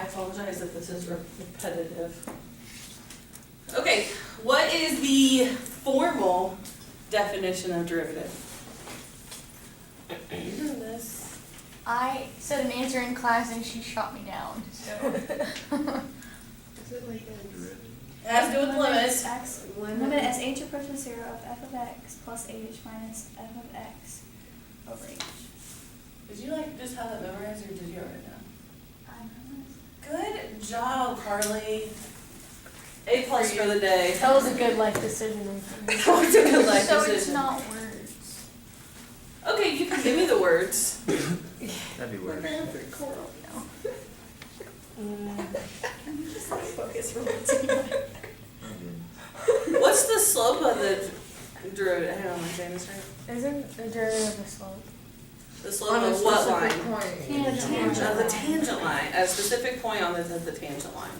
apologize if this is repetitive. Okay, what is the formal definition of derivative? You're doing this. I said an answer in class and she shot me down. So Is it like It has to do with limits. Limit as h approaches 0 of f of x plus h minus f of x over h. Did you like just have that memorized, or did you write it down? I Good job, Carly. A+ for the day. that was a good life decision. That was a good life So decision. it's not words. Okay, you can give me the words. That'd be worse. Coral, no. Focus for one What's the slope of the derivative? Hang on, am I saying this right? Isn't the derivative a slope? The slope of what line? Tangent. Of the tangent line. At a specific point on the tangent line.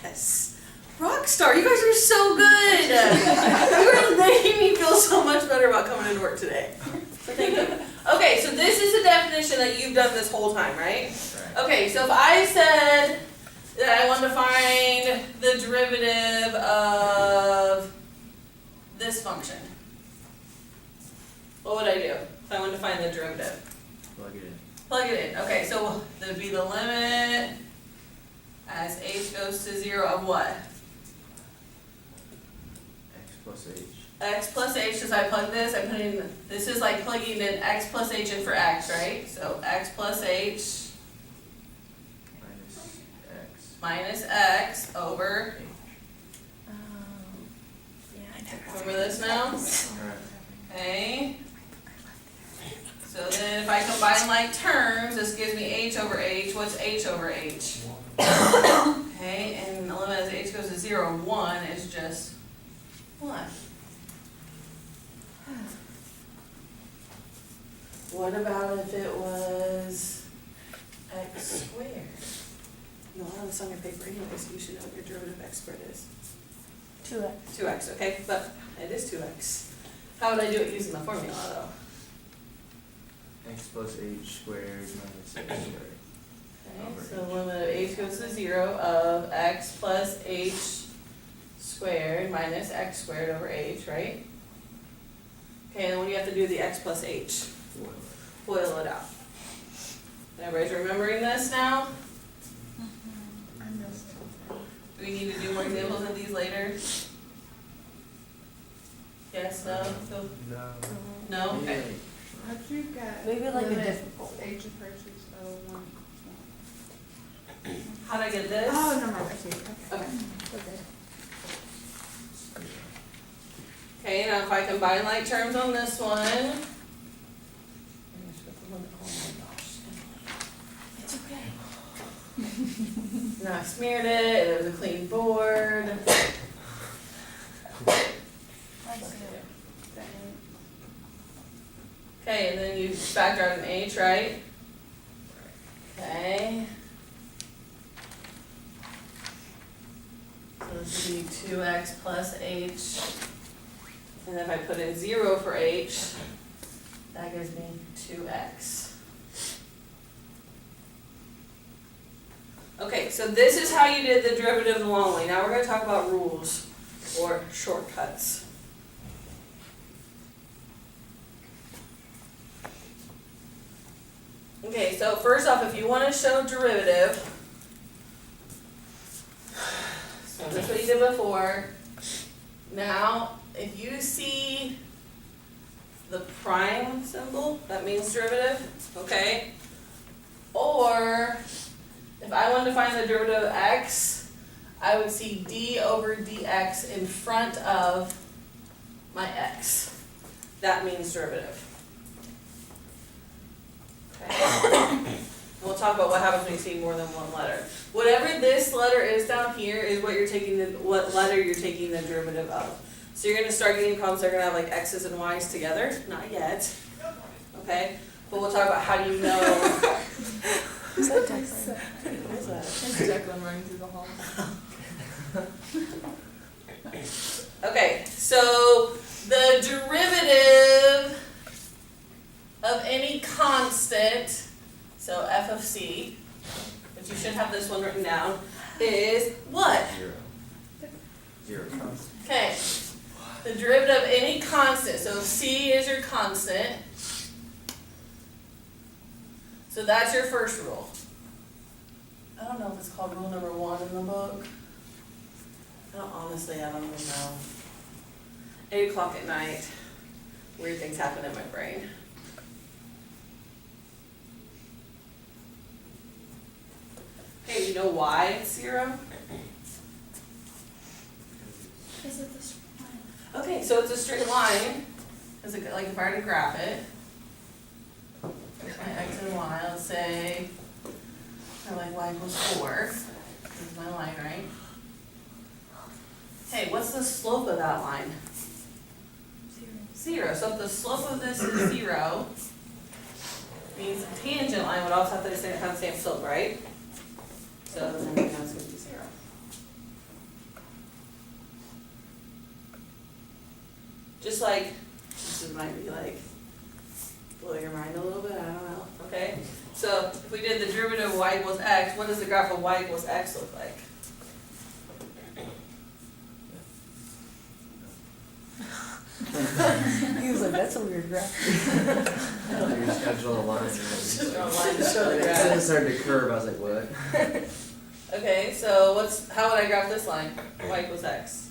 Yes. Rockstar, you guys are so good. You are making me feel so much better about coming into work today. So thank you. Okay, so this is the definition that you've done this whole time, right? Right. Okay, so if I said that I want to find the derivative of this function, what would I do if I wanted to find the derivative? Plug it in. Plug it in. Okay, so there would be the limit as h goes to 0 of what? X plus h. X plus h, as I plug this, I put in, this is like plugging in x plus h in for x, right? So x plus h Minus x. minus x over, remember this now? Alright. Okay. So then if I combine like terms, this gives me h over h. What's h over h? Okay, and the limit as h goes to 0, 1 is just 1. What about if it was x squared? You'll have this on your paper anyway, so you should know what your derivative of x squared is. 2x. 2x, okay, but it is 2x. How would I do it using the formula though? X plus h squared minus x squared. Okay, Over so h. limit of h goes to 0 of x plus h squared minus x squared over h, right? Okay, and what do you have to do with the x plus h? Boil it. Boil it out. Everybody's remembering this now? Do we need to do more examples of these later? Yes, no? So- No. No? Okay. How'd you get? Maybe like a limit difficult one. H approaches 1. How'd I get this? Oh, no, I see. Okay. Okay. Okay, now if I combine like terms on this one. It's okay. Now I smeared it, and it was a clean board. Okay, and then you factor out an h, right? Okay. So this would be 2x plus h. And if I put in 0 for h, that gives me 2x. Okay, so this is how you did the derivative of the long way. Now we're going to talk about rules or shortcuts. Okay, so first off, if you want to show derivative, so this is what you did before. Now, if you see the prime symbol, that means derivative, okay? Or, if I wanted to find the derivative of x, I would see d over dx in front of my x. That means derivative. Okay. And we'll talk about what happens when you see more than one letter. Whatever this letter is down here is what you're taking what letter you're taking the derivative of. So you're going to start getting problems that are going to have like x's and y's together. Not yet. Okay? But we'll talk about how do you know. Is that Declan? What is that? It's Declan running through the hall. Okay, so the derivative of any constant, so f of c, which but you should have this one written down, is what? Zero constant. Okay, the derivative of any constant, so C is your constant. So that's your first rule. I don't know if it's called rule number 1 in the book. I don't even know. 8 o'clock at night, weird things happen in my brain. Okay, you know why it's 0? Is it this one? Okay, so it's a straight line, because like if I were to graph it, here's my x and y, let's say, like y equals 4, this is my line, right? Hey, what's the slope of that line? 0. So if the slope of this is 0, means the tangent line would also have to have the same slope, right? So then we know it's going to be 0. Just like, this might be like, blow your mind a little bit, I don't know, okay? So if we did the derivative of y equals x, what does the graph of y equals x look like? He was like, that's a weird graph. You just gotta draw a line. Just draw a line to show the As graph. soon as it started to curve, I was like, what? Okay, so how would I graph this line? Y equals x.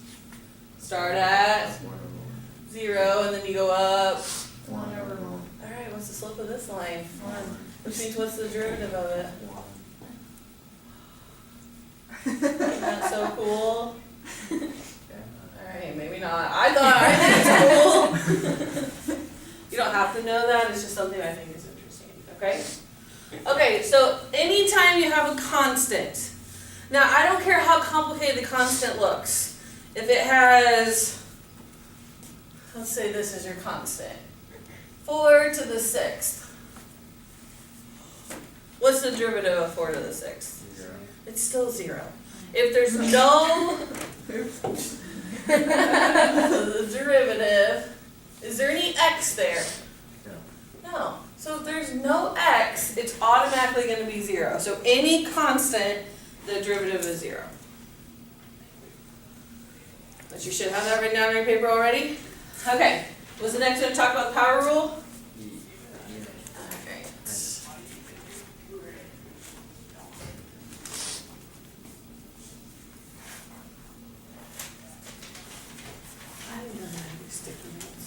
Start at 0, and then you go up. 1 over 1. Alright, what's the slope of this line? 1. Which means what's the derivative of it? Isn't that so cool? Alright, maybe not. I thought I think it's cool. You don't have to know that, it's just something I think is interesting, okay? Okay, so anytime you have a constant, now I don't care how complicated the constant looks. If it has, let's say this is your constant, 4 to the 6th. What's the derivative of 4 to the 6th? 0. It's still 0. If there's no the derivative, is there any x there? No. No. So if there's no x, it's automatically going to be 0. So any constant, the derivative is 0. But you should have that written down on your paper already. Okay. Was the next one to talk about the power rule? Yeah. Alright. I didn't know how to do sticky notes.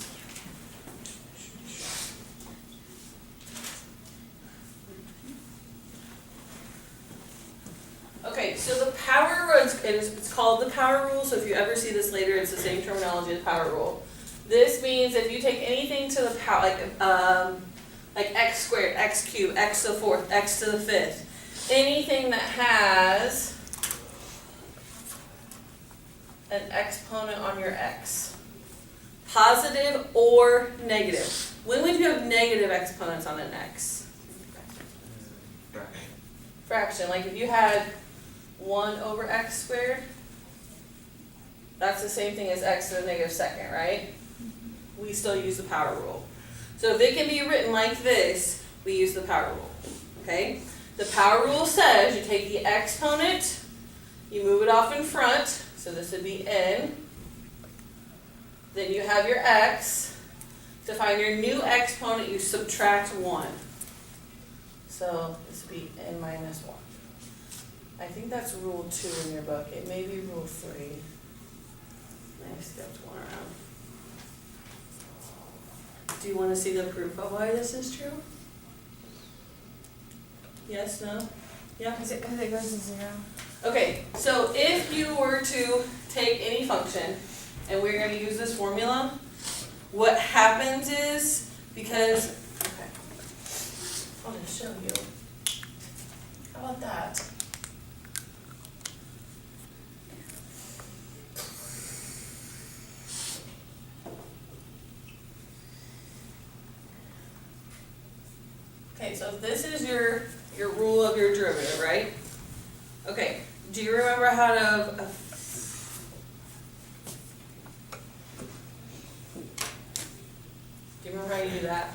Okay, so the power rule, it's called the power rule, so if you ever see this later, it's the same terminology as power rule. This means if you take anything to the power, like x squared, x cubed, x to the 4th, x to the 5th, anything that has an exponent on your x, positive or negative. When would you have negative exponents on an x? Fraction. Fraction, like if you had 1 over x squared, that's the same thing as x to the negative 2nd, right? We still use the power rule. So if it can be written like this, we use the power rule, okay? The power rule says you take the exponent, you move it off in front, so this would be n, then you have your x. To find your new exponent, you subtract 1. So this would be n minus 1. I think that's rule 2 in your book. It may be rule 3. I skipped one around. Do you want to see the proof of why this is true? Yes, no? Yeah? Because it goes to 0. Okay, so if you were to take any function, and we're going to use this formula, what happens is, because, okay, I'll just show you. How about that? Okay, so if this is your rule of your derivative, right? Okay, do you remember how to, do you remember how you do that?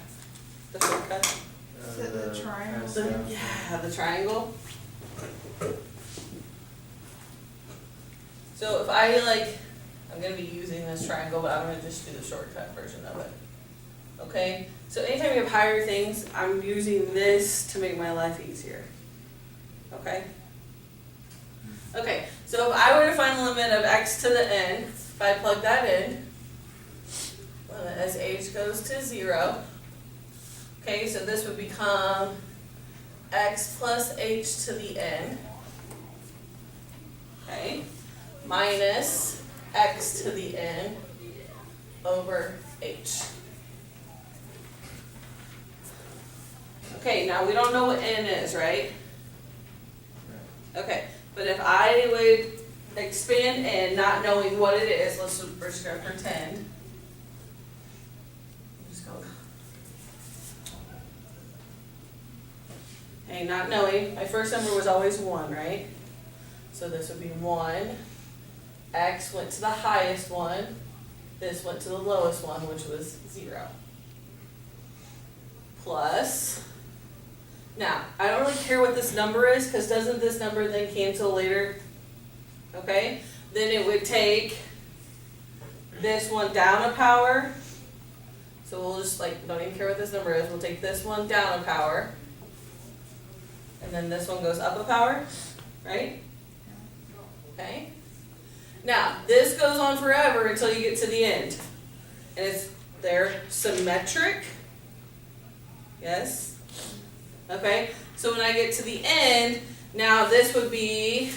The shortcut? Is it the triangle? Yeah, the triangle. So if I'm gonna be using this triangle, but I'm gonna just do the shortcut version of it. Okay, so anytime you have higher things, I'm using this to make my life easier. Okay? Okay, so if I were to find the limit of x to the n, if I plug that in, limit as h goes to 0, okay, so this would become x plus h to the n, okay, minus x to the n over h. Okay, now we don't know what n is, right? Okay, but if I would expand n, not knowing what it is, we're just gonna pretend. Just go. Okay, not knowing, my first number was always 1, right? So this would be 1. X went to the highest one. This went to the lowest one, which was 0. Plus, now, I don't really care what this number is, because doesn't this number then cancel later? Okay? Then it would take this one down a power. So we'll just don't even care what this number is. We'll take this one down a power. And then this one goes up a power, right? Okay? Now, this goes on forever until you get to the end. And they're symmetric. Yes? Okay, so when I get to the end, now this would be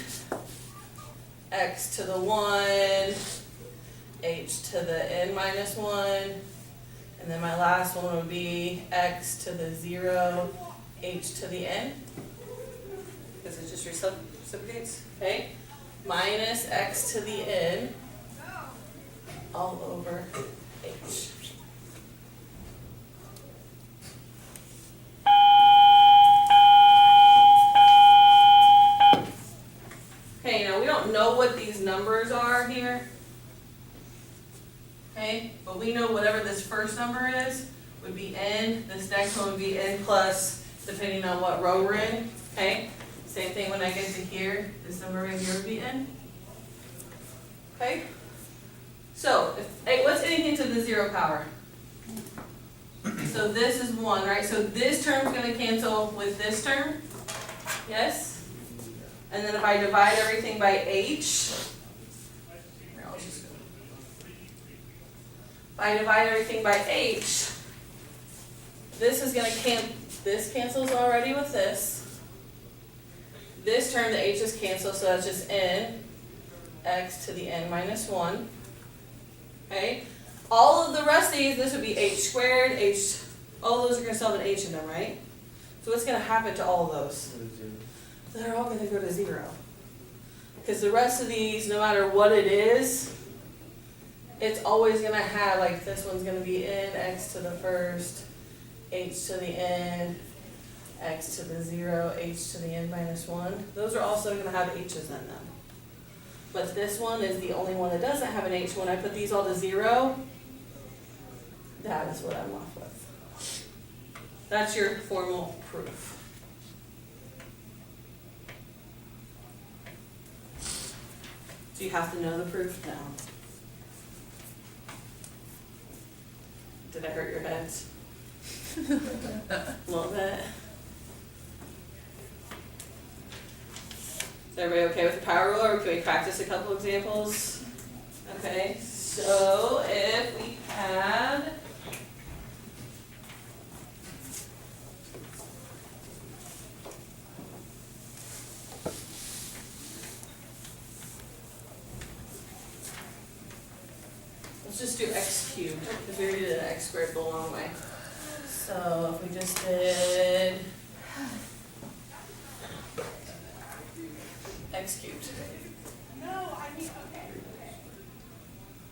x to the 1, h to the n minus 1, and then my last one would be x to the 0, h to the n, because it just reciprocates, okay? Minus x to the n all over h. Okay, now we don't know what these numbers are here. Okay, but we know whatever this first number is would be n. This next one would be n plus, depending on what row we're in. Okay, same thing when I get to here. This number right here would be n. Okay, so what's anything to the 0 power? So this is 1, right? So this term's going to cancel with this term. Yes? And then if I divide everything by h, if I divide everything by h, this is going to this cancels already with this. This term, the h is canceled, so that's just n, x to the n minus 1. Okay? All of the rest of these, this would be h squared, h, all those are going to still have an h in them, right? So what's going to happen to all of those? They're all going to go to 0. Because the rest of these, no matter what it is, it's always going to have, this one's going to be n, x to the first, h to the n, x to the 0, h to the n minus 1. Those are also going to have h's in them. But this one is the only one that doesn't have an h. When I put these all to 0, that is what I'm left with. That's your formal proof. Do you have to know the proof? No. Did I hurt your heads? A little bit. Is everybody okay with the power rule, or can we practice a couple examples? Okay, so if we had let's just do x cubed, because we already did x squared the long way. So if we just did x cubed.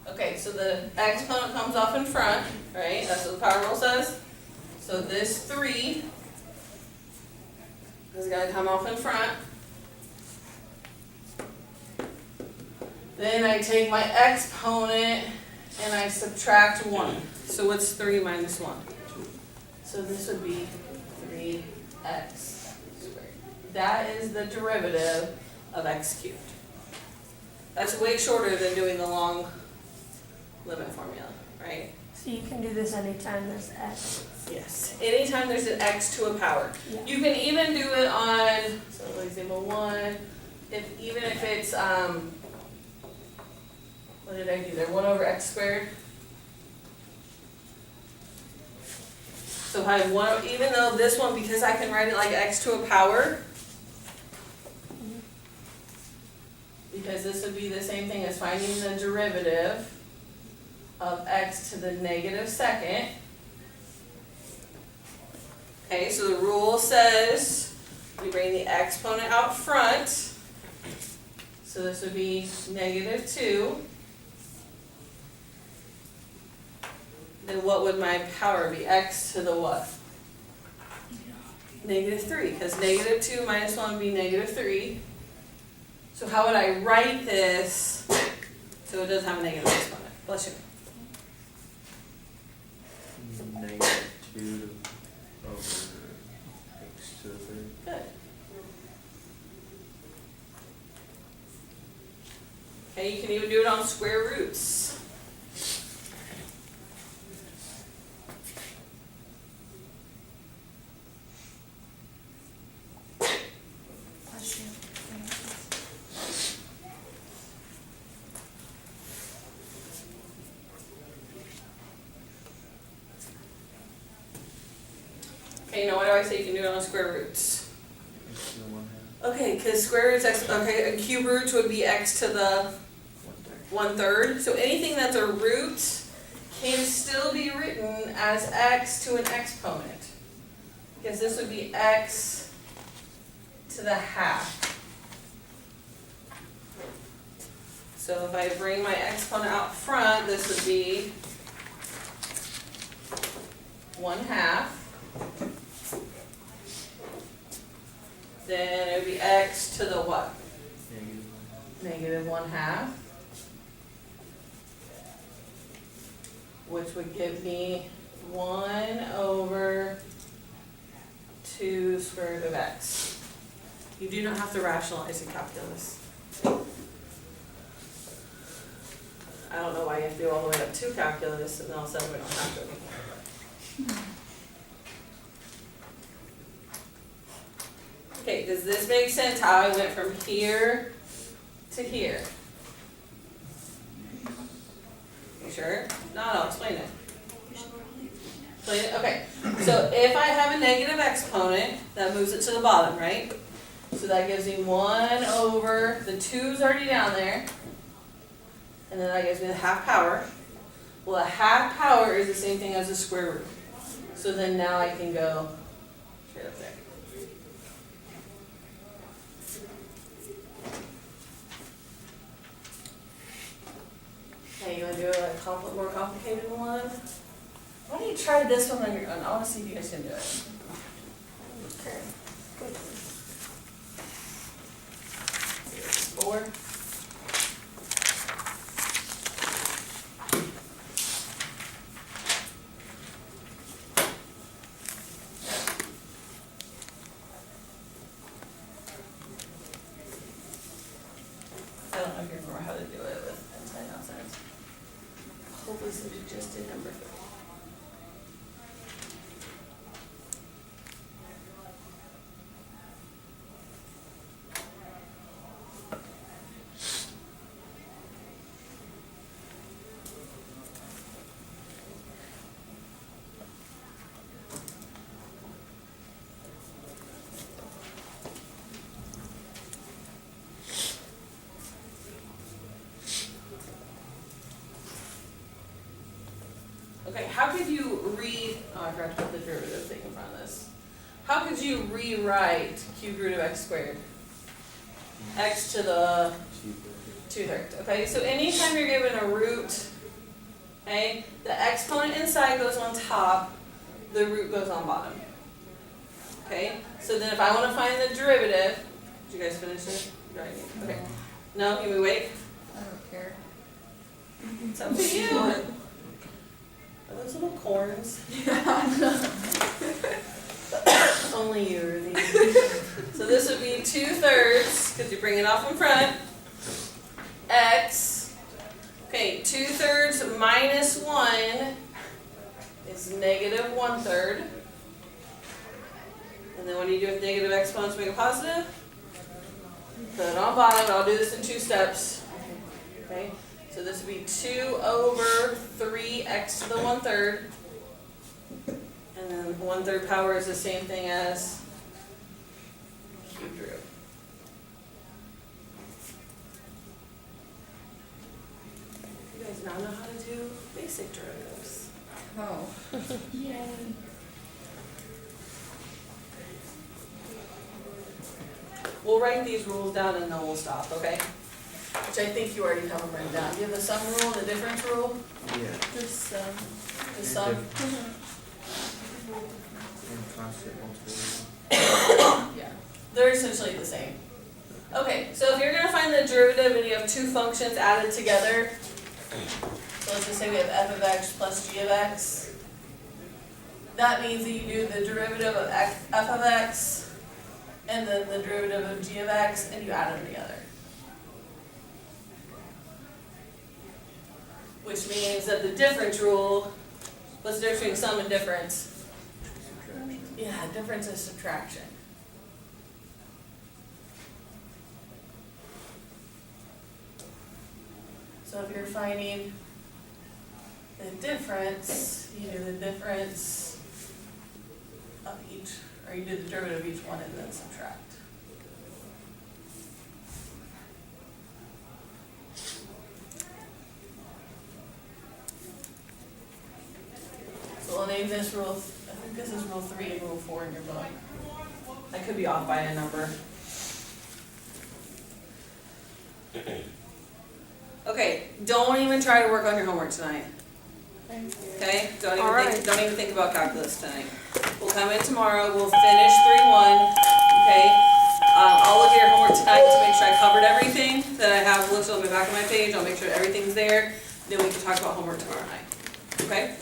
Okay, so the exponent comes off in front, right? That's what the power rule says. So this 3 is going to come off in front. Then I take my exponent and I subtract 1. So what's 3 minus 1? So this would be 3x squared. that is the derivative of x cubed. That's way shorter than doing the long limit formula, right? So you can do this anytime there's x. Yes, anytime there's an x to a power. Yeah. You can even do it on, so example 1, even if it's, what did I do there, 1 over x squared? So if I have 1, even though this one, because I can write it like x to a power, because this would be the same thing as finding the derivative of x to the negative second. Okay, so the rule says we bring the exponent out front. So this would be negative 2. Then what would my power be? X to the what? Negative 3, because negative 2 minus 1 would be negative 3. So how would I write this so it doesn't have a negative exponent? Bless you. Negative 2 over x to the third. Good. Okay, you can even do it on square roots. Bless you. Okay, now what do I say you can do it on square roots? X to the 1/2. Okay, because square roots x, okay, and cube roots would be x to the 1/3. So anything that's a root can still be written as x to an exponent. Because this would be x to the half. So if I bring my exponent out front, this would be 1/2. Then it would be x to the what? Negative 1. Negative 1/2. Which would give me 1 over 2 square root of x. You do not have to rationalize in calculus. I don't know why you have to do all the way up to calculus and then all of a sudden we don't have to anymore. Okay, does this make sense how I went from here to here? You sure? No, I'll explain it. Explain it? Okay, so if I have a negative exponent, that moves it to the bottom, right? So that gives me 1 over, the 2's already down there, and then that gives me the half power. Well, a half power is the same thing as a square root. So then now I can go straight up there. Okay, you wanna do a more complicated one? Why don't you try this one on your own? I wanna see if you guys can do it. Okay. 4. I don't know if you remember how to do it with inside and outside. Hopefully somebody just did number 3. Okay, how could you I forgot to put the derivative thing in front of this. How could you rewrite cube root of x squared? X to the 2/3. Okay, so anytime you're given a root, okay, the exponent inside goes on top, the root goes on bottom. Okay, so then if I want to find the derivative, did you guys finish it? Right. Okay. No, can we wait? I don't care. It's up to you. Are those little corns? Only you, Ruthie. So this would be 2/3, because you bring it off in front, x, okay, 2/3 minus 1 is negative 1/3. And then what do you do with negative exponents to make it positive? Put it on bottom, and I'll do this in 2 steps. Okay, so this would be 2/3x to the 1/3. And then 1/3 power is the same thing as cubed root. You guys now know how to do basic derivatives. Oh. Yay. We'll write these rules down and then we'll stop, okay? Which I think you already have them written down. Do you have the sum rule and the difference rule? Yeah, Just, The sum? and constant multiple. Yeah. They're essentially the same. Okay, so if you're gonna find the derivative and you have 2 functions added together, so let's just say we have f of x plus g of x, that means that you do the derivative of f of x and then the derivative of g of x and you add them together. Which means that the difference rule, what's the difference between sum and difference? Subtraction. Yeah, difference is subtraction. So if you're finding the difference, you do the difference of each, or you do the derivative of each one and then subtract. So we'll name this rule, I think this is rule 3 and rule 4 in your book. I could be off by a number. Okay, don't even try to work on your homework tonight, thank you. okay? Don't All even think, right. don't even think about calculus tonight. We'll come in tomorrow, we'll finish 3-1, okay? I'll look at your homework tonight to make sure I covered everything that I have listed on the back of my page. I'll make sure everything's there. Then we can talk about homework tomorrow night, okay?